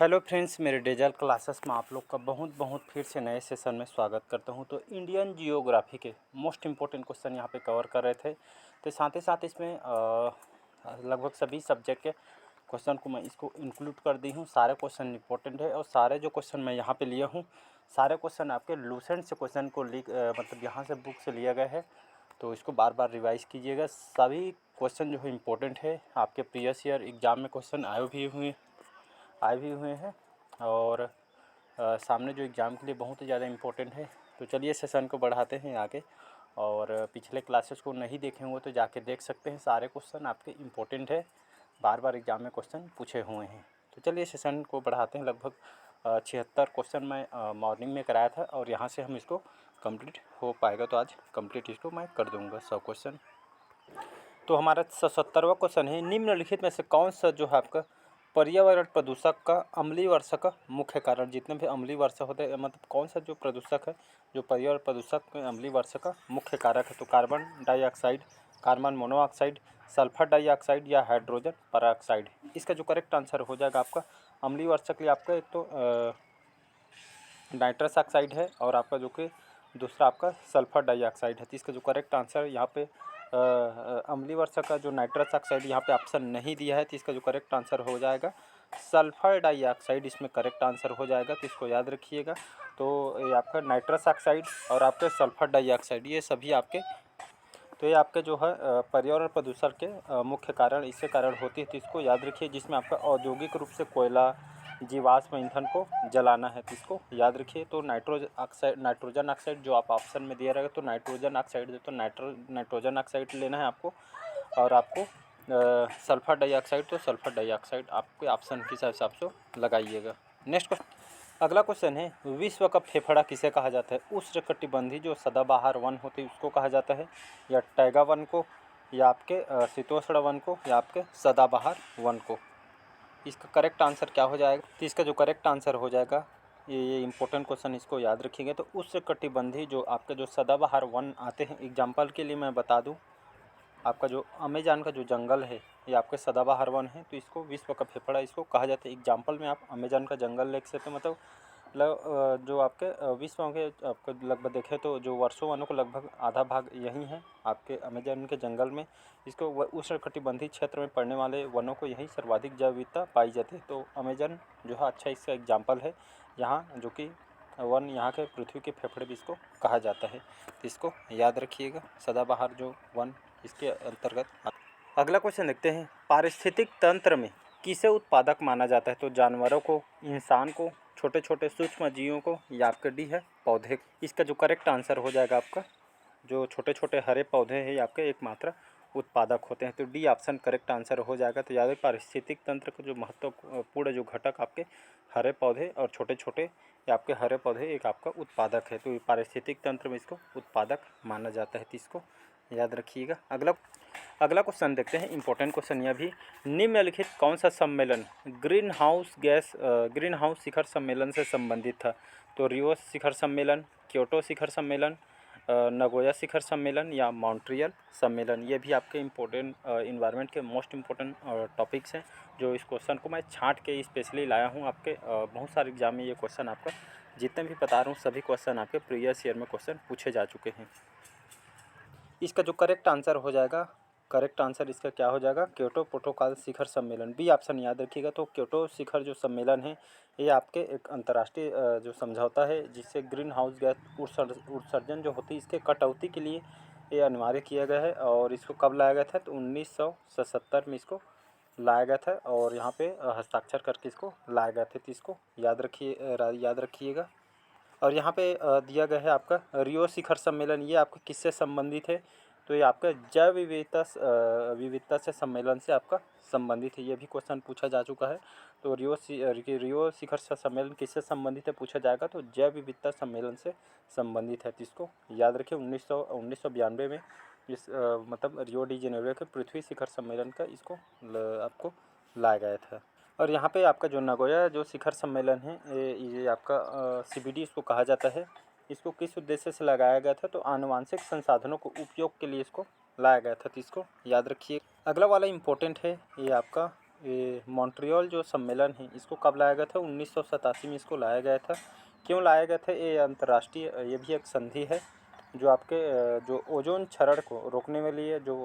Hello friends, मेरे dazzle classes में आप लोग का बहुत बहुत फिर से नए सेशन में स्वागत करता हूं। तो इंडियन जियोग्राफी के मोस्ट इम्पोर्टेंट क्वेश्चन यहां पे कवर कर रहे थे। तो साथ ही साथ इसमें लगभग सभी सब्जेक्ट के क्वेश्चन को मैं इसको इंक्लूड कर दी हूं। सारे क्वेश्चन इंपॉर्टेंट है और सारे जो क्वेश्चन मैं यहाँ पे लिया हूँ, सारे क्वेश्चन आपके लूसेंट से क्वेश्चन को मतलब यहाँ से बुक से लिया गया है। तो इसको बार बार रिवाइज़ कीजिएगा। सभी क्वेश्चन जो है इम्पोर्टेंट है, आपके प्रीवियस ईयर एग्ज़ाम में क्वेश्चन आए भी हुए हैं और सामने जो एग्ज़ाम के लिए बहुत ही ज़्यादा इम्पोर्टेंट है। तो चलिए सेशन को बढ़ाते हैं आगे। और पिछले क्लासेस को नहीं देखे होंगे तो जाके देख सकते हैं। सारे क्वेश्चन आपके इम्पोर्टेंट है, बार बार एग्ज़ाम में क्वेश्चन पूछे हुए हैं। तो चलिए सेशन को बढ़ाते हैं। लगभग 76 क्वेश्चन मैं मॉर्निंग में कराया था और यहाँ से हम इसको कंप्लीट हो पाएगा। तो आज कंप्लीट इसको मैं कर दूँगा 100 क्वेश्चन। तो हमारा 77वां क्वेश्चन है, निम्नलिखित में से कौन सा जो है आपका पर्यावरण प्रदूषक का अम्लीय वर्षा का मुख्य कारण। जितने भी अम्लीय वर्षा होते हैं, मतलब कौन सा जो प्रदूषक है जो पर्यावरण प्रदूषक के अम्लीय वर्षा का मुख्य कारक है। तो carbon dioxide, carbon monoxide, sulphur dioxide या हाइड्रोजन पेरोक्साइड। इसका जो करेक्ट आंसर हो जाएगा आपका अम्लीय वर्षा के लिए आपका एक तो नाइट्रस ऑक्साइड है और आपका जो कि दूसरा आपका सल्फर डाइऑक्साइड है। तो इसका जो करेक्ट आंसर यहाँ पे अम्लीय वर्षा का जो नाइट्रस ऑक्साइड यहाँ पे ऑप्शन नहीं दिया है। तो इसका जो करेक्ट आंसर हो जाएगा सल्फर डाइऑक्साइड, इसमें करेक्ट आंसर हो जाएगा। तो इसको याद रखिएगा। तो ये आपका नाइट्रस ऑक्साइड और आपके सल्फर डाइऑक्साइड ये सभी आपके, तो ये आपके जो है पर्यावरण प्रदूषण के मुख्य कारण इससे कारण होती है। तो इसको याद रखिए। जिसमें आपका औद्योगिक रूप से कोयला, जीवाश्म ईंधन को जलाना है, तो इसको याद रखिए। तो नाइट्रोजन ऑक्साइड जो आप ऑप्शन में दिया रहेगा, तो नाइट्रोजन ऑक्साइड तो नाइट्रोजन ऑक्साइड लेना है आपको। और आपको सल्फर डाइऑक्साइड, तो सल्फर डाइऑक्साइड आपके ऑप्शन के हिसाब से लगाइएगा। नेक्स्ट क्वेश्चन, अगला क्वेश्चन है, विश्व का फेफड़ा किसे कहा जाता है। उष्णकटिबंधीय जो सदाबहार वन होती है उसको कहा जाता है, या टैगा वन को, या आपके शीतोष्ण वन को, या आपके सदाबहार वन को। इसका करेक्ट आंसर क्या हो जाएगा। तो इसका जो करेक्ट आंसर हो जाएगा, ये इंपॉर्टेंट क्वेश्चन, इसको याद रखिएगा। तो उष्णकटिबंधीय जो आपके जो सदाबहार वन आते हैं, एग्जाम्पल के लिए मैं बता दूँ, आपका जो अमेज़न का जो जंगल है ये आपके सदाबहार वन है। तो इसको विश्व का फेफड़ा इसको कहा जाता है। एग्जाम्पल में आप अमेज़न का जंगल देख सकते हैं। मतलब जो आपके विश्व के आपको लगभग देखें तो जो वर्षों वनों को लगभग आधा भाग यही है आपके अमेज़न के जंगल में। इसको उष्णकटिबंधीय क्षेत्र में पड़ने वाले वनों को यही सर्वाधिक जैव विविधता पाई जाती है। तो अमेज़न जो है अच्छा इसका एग्जाम्पल है यहाँ, जो कि वन यहाँ के पृथ्वी के फेफड़े भी इसको कहा जाता है। तो इसको याद रखिएगा, सदाबहार जो वन इसके अंतर्गत। अगला क्वेश्चन देखते हैं, पारिस्थितिक तंत्र में किसे उत्पादक माना जाता है। तो जानवरों को, इंसान को, छोटे छोटे सूक्ष्म जीवों को, या आपका डी है पौधे। इसका जो करेक्ट आंसर हो जाएगा आपका जो छोटे छोटे हरे पौधे हैं ये आपके एकमात्र उत्पादक होते हैं। तो डी ऑप्शन करेक्ट आंसर हो जाएगा। तो याद है पारिस्थितिक तंत्र का जो महत्वपूर्ण जो घटक आपके हरे पौधे और छोटे छोटे या आपके हरे पौधे एक आपका उत्पादक है। तो पारिस्थितिक तंत्र में इसको उत्पादक माना जाता है। तो इसको याद रखिएगा। अगला क्वेश्चन देखते हैं, इंपॉर्टेंट क्वेश्चन यह भी, निम्नलिखित कौन सा सम्मेलन ग्रीन हाउस शिखर सम्मेलन से संबंधित था। तो रियो शिखर सम्मेलन, क्योटो शिखर सम्मेलन, नगोया शिखर सम्मेलन, या मॉन्ट्रियल सम्मेलन। ये भी आपके इम्पोर्टेंट इन्वायरमेंट के मोस्ट इम्पोर्टेंट टॉपिक्स हैं, जो इस क्वेश्चन को मैं छांट के स्पेशली लाया हूँ। आपके बहुत सारे एग्जाम में ये क्वेश्चन आपका, जितने भी बता रहा हूँ सभी क्वेश्चन आपके प्रीवियस ईयर में क्वेश्चन पूछे जा चुके हैं। इसका जो करेक्ट आंसर हो जाएगा, करेक्ट आंसर इसका क्या हो जाएगा, क्योटो प्रोटोकॉल शिखर सम्मेलन, बी ऑप्शन याद रखिएगा। तो क्योटो शिखर जो सम्मेलन है ये आपके एक अंतर्राष्ट्रीय जो समझौता है जिससे ग्रीन हाउस गैस उत्सर्जन जो होती है इसके कटौती के लिए ये अनिवार्य किया गया है। और इसको कब लाया गया था, तो 1977 में इसको लाया गया था और यहाँ पे हस्ताक्षर करके इसको लाया गया था। तो इसको याद रखिएगा। और यहाँ पे दिया गया है आपका रियो शिखर सम्मेलन, ये आपका किससे संबंधित है। तो ये आपका जैव विविधता से सम्मेलन से आपका संबंधित है। ये भी क्वेश्चन पूछा जा चुका है। तो रियो शिखर सम्मेलन किससे संबंधित है पूछा जाएगा, तो जैव विविधता सम्मेलन से संबंधित है। तो इसको याद रखिए। 1992 में इस मतलब रियो डी जेनेरो के पृथ्वी शिखर सम्मेलन का इसको आपको लाया गया था। और यहाँ पे आपका जो नगोया जो शिखर सम्मेलन है ये आपका CBD इसको कहा जाता है। इसको किस उद्देश्य से लगाया गया था, तो आनुवांशिक संसाधनों को उपयोग के लिए इसको लाया गया था। तो इसको याद रखिए। अगला वाला इम्पोर्टेंट है, ये आपका ये मॉन्ट्रियल जो सम्मेलन है इसको कब लाया गया था? 1987 में इसको लाया गया था। क्यों लाया गया था? ये अंतर्राष्ट्रीय ये भी एक संधि है जो आपके जो ओजोन क्षरण को रोकने के लिए जो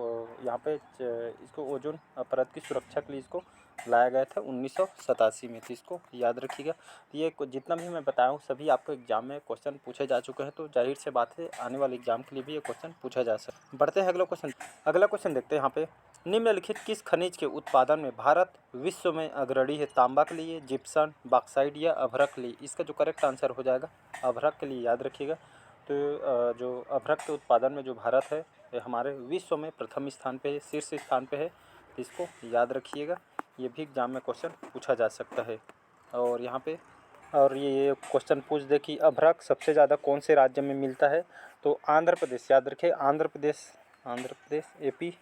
यहाँ पे इसको ओजोन परत की सुरक्षा के लिए इसको लाया गया था 1987 में। तो इसको याद रखिएगा। ये जितना भी मैं बताया हूँ सभी आपको एग्जाम में क्वेश्चन पूछे जा चुके हैं, तो जाहिर से बात है आने वाले एग्जाम के लिए भी ये क्वेश्चन पूछा जा सकता है। बढ़ते हैं अगला क्वेश्चन। अगला क्वेश्चन देखते हैं यहाँ पे, निम्नलिखित किस खनिज के उत्पादन में भारत विश्व में अग्रणी है? तांबा के लिए, जिप्सम, बॉक्साइट या अभ्रक के लिए? इसका जो करेक्ट आंसर हो जाएगा अभ्रक के लिए, याद रखिएगा। तो जो अभ्रक के उत्पादन में जो भारत है ये हमारे विश्व में प्रथम स्थान पे है, शीर्ष स्थान पे है। इसको याद रखिएगा, ये भी एग्जाम में क्वेश्चन पूछा जा सकता है। और यहाँ पे और ये क्वेश्चन पूछ दे कि अभ्रक सबसे ज़्यादा कौन से राज्य में मिलता है? तो आंध्र प्रदेश, याद रखिए आंध्र प्रदेश एपी।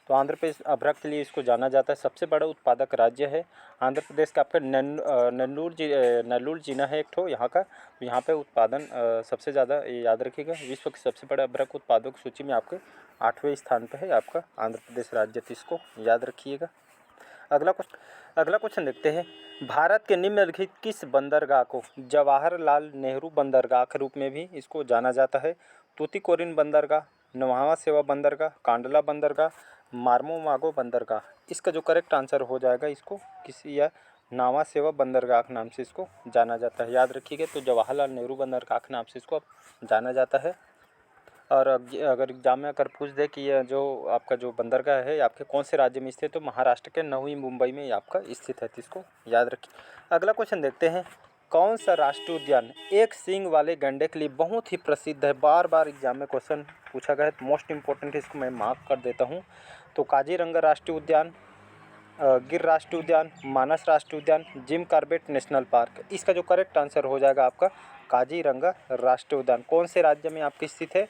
तो आंध्र प्रदेश अभ्रक के लिए इसको जाना जाता है, सबसे बड़ा उत्पादक राज्य है आंध्र प्रदेश का। आपका नेल्लूर जिला है एक ठो यहाँ का, तो यहाँ पे उत्पादन सबसे ज़्यादा, याद रखिएगा, विश्व के सबसे बड़े अभ्रक उत्पादक सूची में आपके 8वें स्थान पे है आपका आंध्र प्रदेश राज्य। तो इसको याद रखिएगा। अगला क्वेश्चन देखते हैं, भारत के निम्नलिखित किस बंदरगाह को जवाहरलाल नेहरू बंदरगाह के रूप में भी इसको जाना जाता है? तूतीकोरिन बंदरगाह, नौहावा सेवा बंदरगाह, कांडला बंदरगाह, मार्मोमागो बंदरगाह? इसका जो करेक्ट आंसर हो जाएगा, इसको किसी या नावा सेवा बंदरगाह के नाम से इसको जाना जाता है, याद रखिएगा। तो जवाहरलाल नेहरू बंदरगाह के नाम से इसको जाना जाता है। और अगर एग्जाम में अगर पूछ दे कि ये जो आपका जो बंदरगाह है आपके कौन से राज्य में स्थित है, तो महाराष्ट्र के नवी मुंबई में ये आपका स्थित है। तो इसको याद रखिए। अगला क्वेश्चन देखते हैं, कौन सा राष्ट्रीय उद्यान एक सींग वाले गैंडे के लिए बहुत ही प्रसिद्ध है? बार बार एग्जाम में क्वेश्चन पूछा गया है, तो मोस्ट इंपॉर्टेंट है, इसको मैं मार्क कर देता हूँ। तो काजीरंगा राष्ट्रीय उद्यान, गिर राष्ट्रीय उद्यान, मानस राष्ट्रीय उद्यान, जिम कॉर्बेट नेशनल पार्क? इसका जो करेक्ट आंसर हो जाएगा आपका काजीरंगा राष्ट्रीय उद्यान। कौन से राज्य में आपकी स्थित है?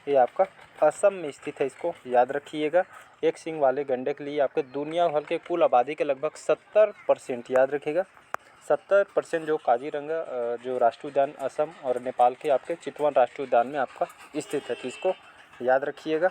ये आपका असम में स्थित है, इसको याद रखिएगा। एक सींग वाले गैंडे के लिए आपके दुनिया भर के कुल आबादी के लगभग 70%, याद रखिएगा, 70% जो काजीरंगा जो राष्ट्रीय उद्यान असम और नेपाल के आपके चितवन राष्ट्रीय उद्यान में आपका स्थित है। तो इसको याद रखिएगा।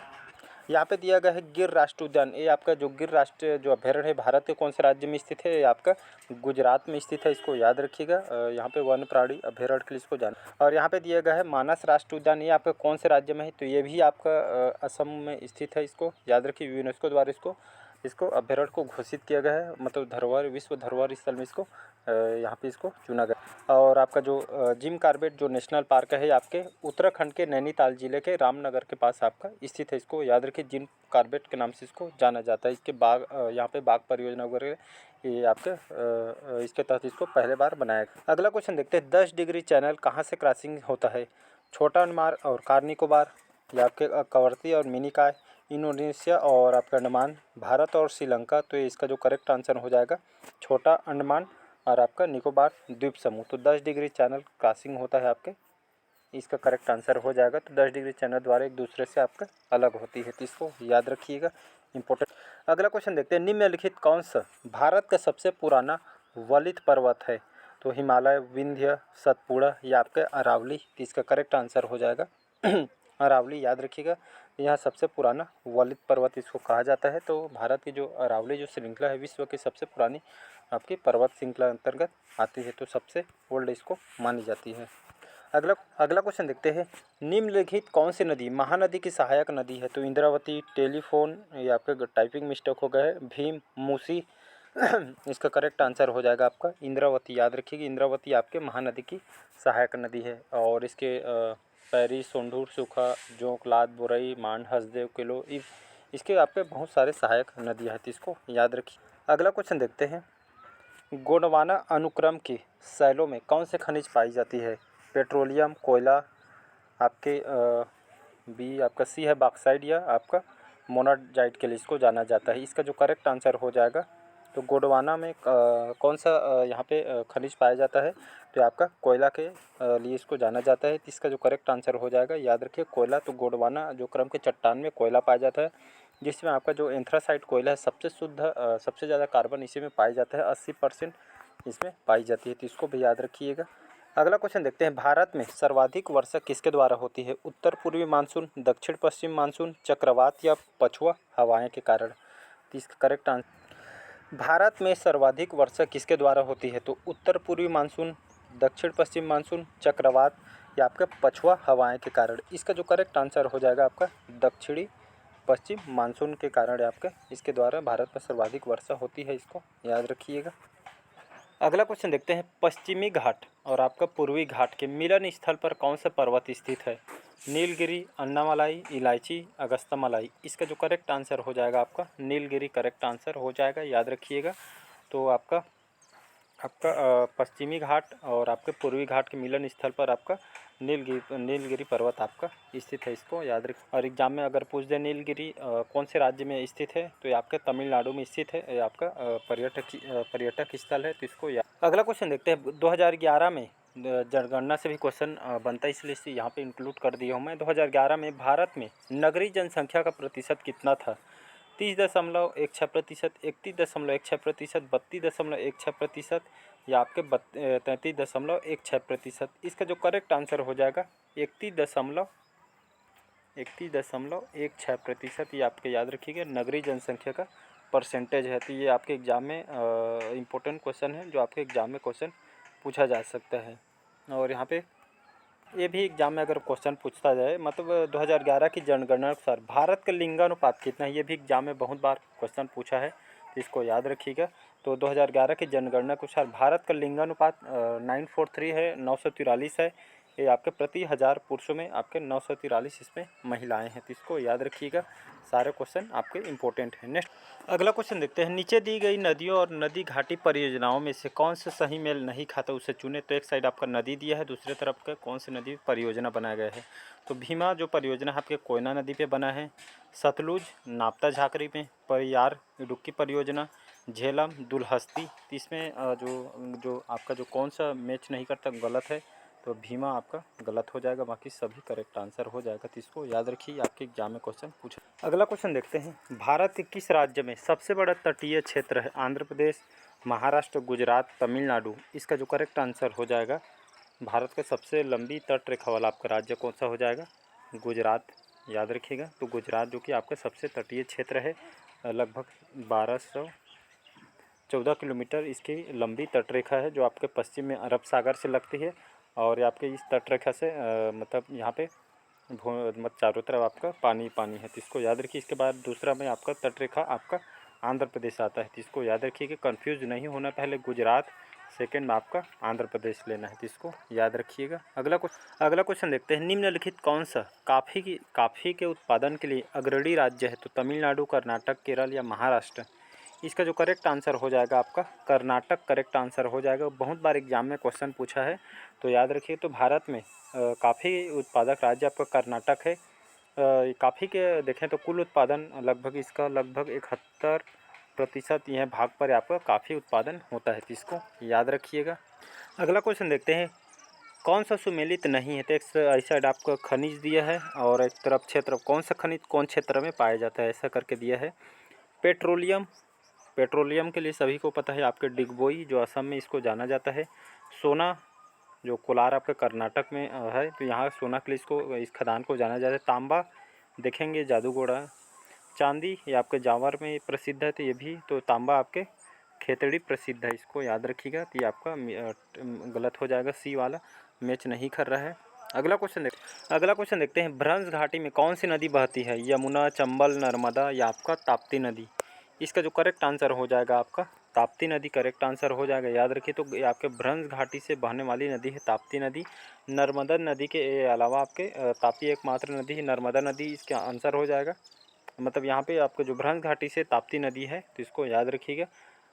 यहाँ पे दिया गया है गिर राष्ट्रीय उद्यान, ये आपका जो गिर राष्ट्रीय जो अभ्यारण्य है भारत के कौन से राज्य में स्थित है? ये आपका गुजरात में स्थित है, इसको याद रखिएगा। यहाँ पे वन्य प्राणी अभ्यारण्य के लिए इसको जाना। और यहाँ पे दिया गया है मानस राष्ट्रीय उद्यान, ये आपका कौन से राज्य में है? तो ये भी आपका असम में स्थित है, इसको याद रखिए। यूनेस्को द्वारा इसको अभ्यारण्य को घोषित किया गया है, मतलब धरोहर, विश्व धरोहर स्थल में इसको यहाँ पे इसको चुना गया। और आपका जो जिम कॉर्बेट जो नेशनल पार्क है आपके उत्तराखंड के नैनीताल जिले के रामनगर के पास आपका स्थित है, इसको याद रखिए। जिम कॉर्बेट के नाम से इसको जाना जाता है। इसके बाग यहाँ पे बाग परियोजना वगैरह ये आपके इसके तहत इसको पहले बार बनाया गया। अगला क्वेश्चन देखते हैं, 10 डिग्री चैनल कहाँ से क्रॉसिंग होता है? छोटा अंडमान और कार निकोबार, या आपके कवरती और मिनिकॉय, इंडोनेशिया और आपका अंडमान, भारत और श्रीलंका? तो इसका जो करेक्ट आंसर हो जाएगा छोटा अंडमान और आपका निकोबार द्वीप समूह। तो 10 डिग्री चैनल क्रॉसिंग होता है आपके, इसका करेक्ट आंसर हो जाएगा। तो 10 डिग्री चैनल द्वारा एक दूसरे से आपका अलग होती है, तो इसको याद रखिएगा, इंपॉर्टेंट। अगला क्वेश्चन देखते हैं, निम्नलिखित कौन सा भारत का सबसे पुराना वलित पर्वत है? तो हिमालय, विंध्य, सतपुड़ा या आपके अरावली? तो इसका करेक्ट आंसर हो जाएगा अरावली, याद रखिएगा। यह सबसे पुराना वलित पर्वत इसको कहा जाता है। तो भारत की जो अरावली जो श्रृंखला है विश्व की सबसे पुरानी आपकी पर्वत श्रृंखला अंतर्गत आती है, तो सबसे ओल्ड इसको मानी जाती है। अगला क्वेश्चन देखते हैं, निम्नलिखित कौन सी नदी महानदी की सहायक नदी है? तो इंद्रावती, टेलीफोन, ये आपके टाइपिंग मिस्टेक हो गए, भीम, मूसी? इसका करेक्ट आंसर हो जाएगा आपका इंद्रावती, याद रखिएगा। इंद्रावती आपके महानदी की सहायक नदी है। और इसके पैरी, सोंढूर, सूखा, जोंक, लाद, बुरई, मांड, हसदेव, किलो, इसके आपके बहुत सारे सहायक नदियाँ हैं, तो इसको याद रखिए। अगला क्वेश्चन देखते हैं, गोंडवाना अनुक्रम की शैलों में कौन से खनिज पाई जाती है? पेट्रोलियम, कोयला, आपके बी आपका सी है बॉक्साइट या आपका मोनाजाइट के लिए इसको जाना जाता है। इसका जो करेक्ट आंसर हो जाएगा, तो गोंडवाना में कौन सा यहाँ पे खनिज पाया जाता है? तो आपका कोयला के लिए इसको जाना जाता है। तो इसका जो करेक्ट आंसर हो जाएगा, याद रखिए, कोयला। तो गोंडवाना जो क्रम के चट्टान में कोयला पाया जाता है, जिसमें आपका जो एंथ्रासाइट कोयला है सबसे शुद्ध सबसे ज़्यादा कार्बन इसी में पाया जाता है, 80% इसमें पाई जाती है। तो इसको भी याद रखिएगा। अगला क्वेश्चन देखते हैं, भारत में सर्वाधिक वर्षा किसके द्वारा होती है? उत्तर पूर्वी मानसून, दक्षिण पश्चिम मानसून, चक्रवात या पछुआ हवाएं के कारण? तो इसका करेक्ट आंसर भारत में सर्वाधिक वर्षा किसके द्वारा होती है? तो उत्तर पूर्वी मानसून, दक्षिण पश्चिम मानसून, चक्रवात या आपका पछुआ हवाएं के कारण। इसका जो करेक्ट आंसर हो जाएगा आपका दक्षिणी पश्चिम मानसून के कारण आपका इसके द्वारा भारत में सर्वाधिक वर्षा होती है, इसको याद रखिएगा। अगला क्वेश्चन देखते हैं, पश्चिमी घाट और आपका पूर्वी घाट के मिलन स्थल पर कौन सा पर्वत स्थित है? नीलगिरी, अन्नामलाई, इलायची, अगस्त्यमलाई। इसका जो करेक्ट आंसर हो जाएगा आपका नीलगिरी करेक्ट आंसर हो जाएगा, याद रखिएगा। तो आपका पश्चिमी घाट और आपके पूर्वी घाट के मिलन स्थल पर आपका नीलगिरी पर्वत आपका स्थित है, इसको याद रख। और एग्जाम में अगर पूछ दे नीलगिरी कौन से राज्य में स्थित है, तो ये आपके तमिलनाडु में स्थित है। ये आपका पर्यटक स्थल है, तो इसको याद। अगला क्वेश्चन देखते हैं, 2011 में जनगणना से भी क्वेश्चन बनता है, इसलिए यहाँ पे इंक्लूड कर दिया हूँ मैं। 2011 में भारत में नगरीय जनसंख्या का प्रतिशत कितना था? 30.16%, 31.16%, 32.16% या आपके 33.16%। इसका जो करेक्ट आंसर हो जाएगा 31.16%। ये आपके याद रखिएगा नगरीय जनसंख्या का परसेंटेज है। तो ये आपके एग्ज़ाम में इम्पोर्टेंट क्वेश्चन है, जो आपके एग्ज़ाम में क्वेश्चन पूछा जा सकता है। और यहाँ पे ये भी एग्जाम में अगर क्वेश्चन पूछता जाए, मतलब 2011 की जनगणना अनुसार भारत का लिंगानुपात कितना है, ये भी एग्जाम में बहुत बार क्वेश्चन पूछा है, तो इसको याद रखिएगा। तो 2011 की जनगणना के अनुसार भारत का लिंगानुपात 943 है, 943 है। ये आपके प्रति 1000 पुरुषों में आपके 943 इसमें महिलाएं हैं, तो इसको याद रखिएगा। सारे क्वेश्चन आपके इंपॉर्टेंट हैं। नेक्स्ट अगला क्वेश्चन देखते हैं, नीचे दी गई नदियों और नदी घाटी परियोजनाओं में से कौन सा सही मेल नहीं खाता, उसे चुने। तो एक साइड आपका नदी दिया है, दूसरे तरफ का कौन सी नदी परियोजना बनाया गया है? तो भीमा जो परियोजना आपके कोयना नदी पे बना है, सतलुज नाप्ता झाकरी में, परियार इडुक्की परियोजना, झेलम दुलहस्ती। इसमें जो आपका जो कौन सा मैच नहीं करता गलत है, तो भीमा आपका गलत हो जाएगा, बाकी सभी करेक्ट आंसर हो जाएगा। तो इसको याद रखिए, आपके एग्जाम में क्वेश्चन पूछा। अगला क्वेश्चन देखते हैं, भारत के किस राज्य में सबसे बड़ा तटीय क्षेत्र है? आंध्र प्रदेश, महाराष्ट्र, गुजरात, तमिलनाडु। इसका जो करेक्ट आंसर हो जाएगा, भारत का सबसे लंबी तट रेखा वाला आपका राज्य कौन सा हो जाएगा? गुजरात, याद रखिएगा। तो गुजरात जो कि आपका सबसे तटीय क्षेत्र है, लगभग 1214 किलोमीटर इसकी लंबी तटरेखा है, जो आपके पश्चिम में अरब सागर से लगती है। और आपके इस तटरेखा से मतलब यहाँ पे चारों तरफ आपका पानी पानी है, तो इसको याद रखिए। इसके बाद दूसरा में आपका तटरेखा आपका आंध्र प्रदेश आता है, तो इसको याद रखिए कि कंफ्यूज नहीं होना, पहले गुजरात, सेकंड में आपका आंध्र प्रदेश लेना है, तो इसको याद रखिएगा। अगला क्वेश्चन देखते हैं, निम्नलिखित कौन सा काफ़ी के उत्पादन के लिए अग्रणी राज्य है? तो तमिलनाडु, कर्नाटक, केरल या महाराष्ट्र। इसका जो करेक्ट आंसर हो जाएगा आपका कर्नाटक करेक्ट आंसर हो जाएगा। बहुत बार एग्जाम में क्वेश्चन पूछा है, तो याद रखिए। तो भारत में काफ़ी उत्पादक राज्य आपका कर्नाटक है। काफ़ी के देखें तो कुल उत्पादन लगभग इसका 71% यह भाग पर आपका काफ़ी उत्पादन होता है, तो इसको याद रखिएगा। अगला क्वेश्चन देखते हैं, कौन सा सुमेलित नहीं है? तो एक साइड आपका खनिज दिया है और एक तरफ क्षेत्र, कौन सा खनिज कौन क्षेत्र में पाया जाता है, ऐसा करके दिया है। पेट्रोलियम के लिए सभी को पता है, आपके डिगबोई जो असम में इसको जाना जाता है। सोना जो कोलार आपके कर्नाटक में है, तो यहाँ सोना के लिए इस खदान को जाना जाता है। तांबा देखेंगे जादूगोड़ा। चांदी ये आपके जावर में प्रसिद्ध है, तो ये भी तो तांबा आपके खेतड़ी प्रसिद्ध है, इसको याद रखिएगा। तो ये आपका गलत हो जाएगा, सी वाला मैच नहीं कर रहा है। अगला क्वेश्चन देखते हैं, भ्रंश घाटी में कौन सी नदी बहती है? यमुना, चंबल, नर्मदा या आपका ताप्ती नदी। इसका जो करेक्ट आंसर हो जाएगा आपका ताप्ती नदी करेक्ट आंसर हो जाएगा, याद रखिए। तो ये आपके भ्रंश घाटी से बहने वाली नदी है ताप्ती नदी। नर्मदा नदी के अलावा आपके ताप्ती एकमात्र नदी है, नर्मदा नदी इसका आंसर हो जाएगा। मतलब यहाँ पे आपके जो भ्रंश घाटी से ताप्ती नदी है, तो इसको याद रखिएगा।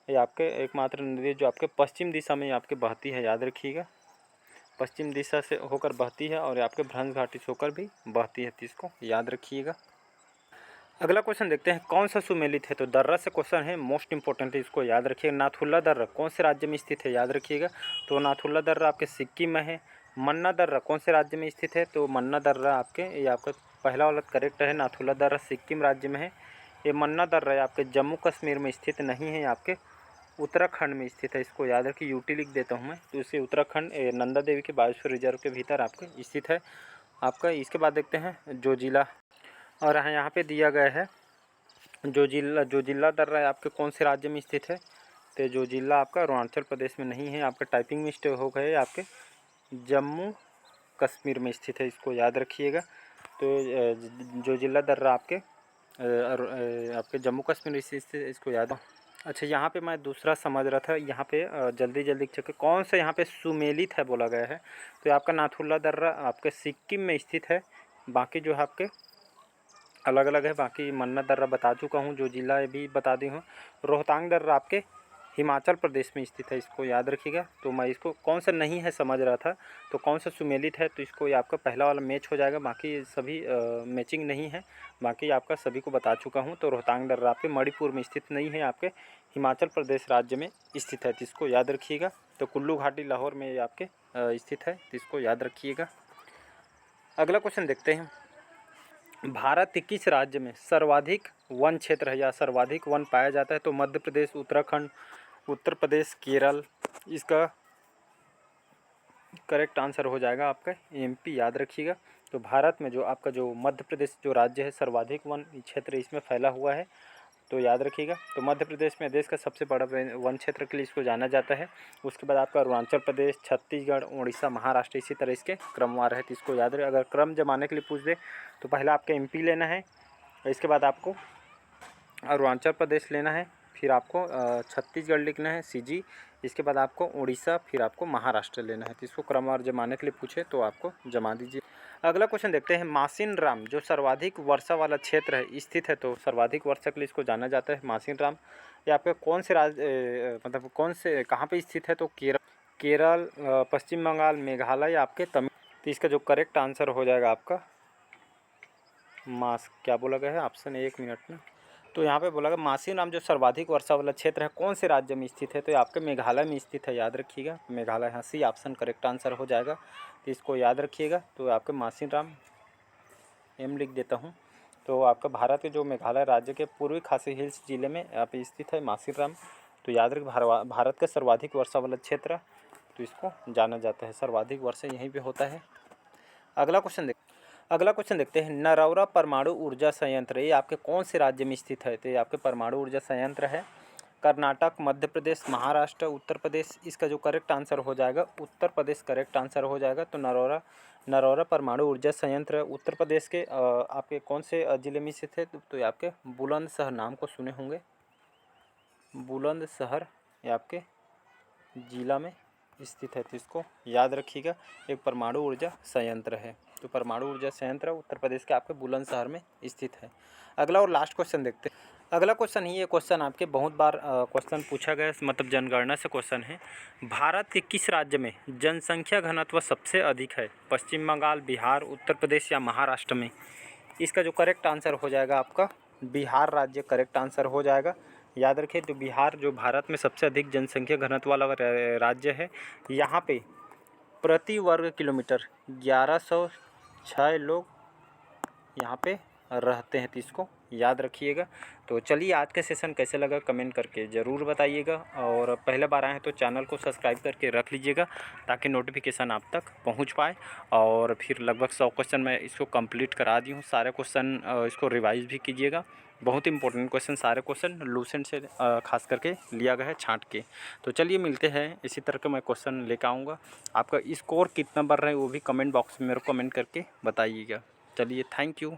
ये आपके एकमात्र नदी जो आपके पश्चिम दिशा में आपके बहती है, याद रखिएगा। पश्चिम दिशा से होकर बहती है और आपके भ्रंश घाटी से होकर भी बहती है, तो इसको याद रखिएगा। अगला क्वेश्चन देखते हैं, कौन सा सुमेलित है? तो दर्रा से क्वेश्चन है, मोस्ट इंपॉर्टेंट है, इसको याद रखिएगा। नाथुल्ला दर्रा कौन से राज्य में स्थित है? याद रखिएगा। तो नाथुल्ला दर्रा आपके सिक्किम में है। मन्ना दर्रा कौन से राज्य में स्थित है? तो मन्ना दर्रा आपके ये आपका पहला वाला करेक्ट है, नाथुल्ला दर्रा सिक्किम राज्य में है। ये मन्ना दर्रा आपके जम्मू कश्मीर में स्थित नहीं है, आपके उत्तराखंड में स्थित है, इसको याद रखिए। यूटी लिख देता हूँ मैं, तो इसे उत्तराखंड नंदा देवी के बायोस्फीयर रिजर्व के भीतर आपके स्थित है आपका। इसके बाद देखते हैं जोजिला, और यहाँ पे दिया गया है जो जिला दर्रा है आपके कौन से राज्य में स्थित है? तो जो जिला आपका अरुणाचल प्रदेश में नहीं है, आपका टाइपिंग मिस्टेक हो गए, आपके जम्मू कश्मीर में स्थित है, इसको याद रखिएगा। तो जो जिला दर्रा आपके जम्मू कश्मीर स्थित है, इसको याद। अच्छा, यहाँ पे मैं दूसरा समझ रहा था, यहाँ पे जल्दी जल्दी चेक कौन सा यहाँ पे सुमेलित है बोला गया है। तो आपका नाथुला दर्रा आपके सिक्किम में स्थित है, बाकी जो है आपके अलग अलग है। बाकी मन्नत दर्रा बता चुका हूँ, जो जिला भी बता दी हूँ। रोहतांग दर्रा आपके हिमाचल प्रदेश में स्थित है, इसको याद रखिएगा। तो मैं इसको कौन सा नहीं है समझ रहा था, तो कौन सा सुमेलित है, तो इसको ये आपका पहला वाला मैच हो जाएगा, बाकी सभी मैचिंग नहीं है। बाकी आपका सभी को बता चुका हूँ। तो रोहतांग दर्रा आपके मणिपुर में स्थित नहीं है, आपके हिमाचल प्रदेश राज्य में स्थित है, तो इसको याद रखिएगा। तो कुल्लू घाटी लाहौर में आपके स्थित है, तो इसको याद रखिएगा। अगला क्वेश्चन देखते हैं, भारत के किस राज्य में सर्वाधिक वन क्षेत्र है या सर्वाधिक वन पाया जाता है? तो मध्य प्रदेश, उत्तराखंड, उत्तर प्रदेश, केरल, इसका करेक्ट आंसर हो जाएगा आपका एमपी, याद रखिएगा। तो भारत में जो आपका जो मध्य प्रदेश जो राज्य है सर्वाधिक वन क्षेत्र इसमें फैला हुआ है, तो याद रखिएगा। तो मध्य प्रदेश में देश का सबसे बड़ा वन क्षेत्र के लिए इसको जाना जाता है। उसके बाद आपका अरुणाचल प्रदेश, छत्तीसगढ़, उड़ीसा, महाराष्ट्र, इसी तरह इसके क्रमवार है, तो इसको याद रहे। अगर क्रम जमाने के लिए पूछ दे तो पहला आपका एमपी लेना है, इसके बाद आपको अरुणाचल प्रदेश लेना है, फिर आपको छत्तीसगढ़ लिखना है सीजी, इसके बाद आपको उड़ीसा, फिर आपको महाराष्ट्र लेना है। तो इसको क्रमवार जमाने के लिए पूछे तो आपको जमा दीजिए। अगला क्वेश्चन देखते हैं, मासिन राम जो सर्वाधिक वर्षा वाला क्षेत्र है स्थित है, तो सर्वाधिक वर्षा के लिए इसको जाना जाता है मासिन राम। ये आपके कौन से राज्य मतलब कौन से कहाँ पे स्थित है? तो केरल, पश्चिम बंगाल, मेघालय, आपके तमिल। तो इसका जो करेक्ट आंसर हो जाएगा आपका क्या बोला गया है ऑप्शन 1 मिनट में। तो यहाँ पे बोला गया मासिन राम जो सर्वाधिक वर्षा वाला क्षेत्र है कौन से राज्य में स्थित है? तो आपके मेघालय में स्थित है, याद रखिएगा। मेघालय, हाँ, सी ऑप्शन करेक्ट आंसर हो जाएगा, तो इसको याद रखिएगा। तो आपके मासिन राम एम लिख देता हूँ। तो आपका भारत के जो मेघालय राज्य के पूर्वी खासी हिल्स जिले में आप स्थित है मासिन राम। तो याद रख, भारत का सर्वाधिक वर्षा वाला क्षेत्र, तो इसको जाना जाता है, सर्वाधिक वर्षा यहीं पे होता है। अगला क्वेश्चन देखते हैं, नरौरा परमाणु ऊर्जा संयंत्र ये आपके कौन से राज्य में स्थित है? तो ये आपके परमाणु ऊर्जा संयंत्र है कर्नाटक, मध्य प्रदेश, महाराष्ट्र, उत्तर प्रदेश। इसका जो करेक्ट आंसर हो जाएगा उत्तर प्रदेश करेक्ट आंसर हो जाएगा। तो नरौरा परमाणु ऊर्जा संयंत्र उत्तर प्रदेश के आपके कौन से ज़िले में स्थित है? तो ये आपके बुलंदशहर, नाम को सुने होंगे, बुलंदशहर ये आपके जिला में स्थित है, तो इसको याद रखिएगा। एक परमाणु ऊर्जा संयंत्र है, तो परमाणु ऊर्जा संयंत्र उत्तर प्रदेश के आपके बुलंदशहर में स्थित है। अगला और लास्ट क्वेश्चन देखते हैं। अगला क्वेश्चन ये क्वेश्चन आपके बहुत बार क्वेश्चन पूछा गया, मतलब जनगणना से क्वेश्चन है। भारत के किस राज्य में जनसंख्या घनत्व सबसे अधिक है? पश्चिम बंगाल, बिहार, उत्तर प्रदेश या महाराष्ट्र में? इसका जो करेक्ट आंसर हो जाएगा आपका बिहार राज्य करेक्ट आंसर हो जाएगा, याद रखिए। तो बिहार जो भारत में सबसे अधिक जनसंख्या घनत्व वाला राज्य है। यहाँ पे प्रति वर्ग किलोमीटर 1106 लोग यहाँ पे रहते हैं, तो इसको याद रखिएगा। तो चलिए, आज का सेशन कैसे लगा कमेंट करके ज़रूर बताइएगा, और पहले बार आए हैं तो चैनल को सब्सक्राइब करके रख लीजिएगा ताकि नोटिफिकेशन आप तक पहुंच पाए। और फिर लगभग 100 क्वेश्चन मैं इसको कंप्लीट करा दी हूँ, सारे क्वेश्चन इसको रिवाइज़ भी कीजिएगा। बहुत इंपॉर्टेंट क्वेश्चन, सारे क्वेश्चन लूसेंट से खास करके लिया गया है छांट के। तो चलिए मिलते हैं, इसी तरह के मैं क्वेश्चन लेकर आऊँगा। आपका स्कोर कितना बढ़ रहा है वो भी कमेंट बॉक्स में मेरे को कमेंट करके बताइएगा। चलिए, थैंक यू।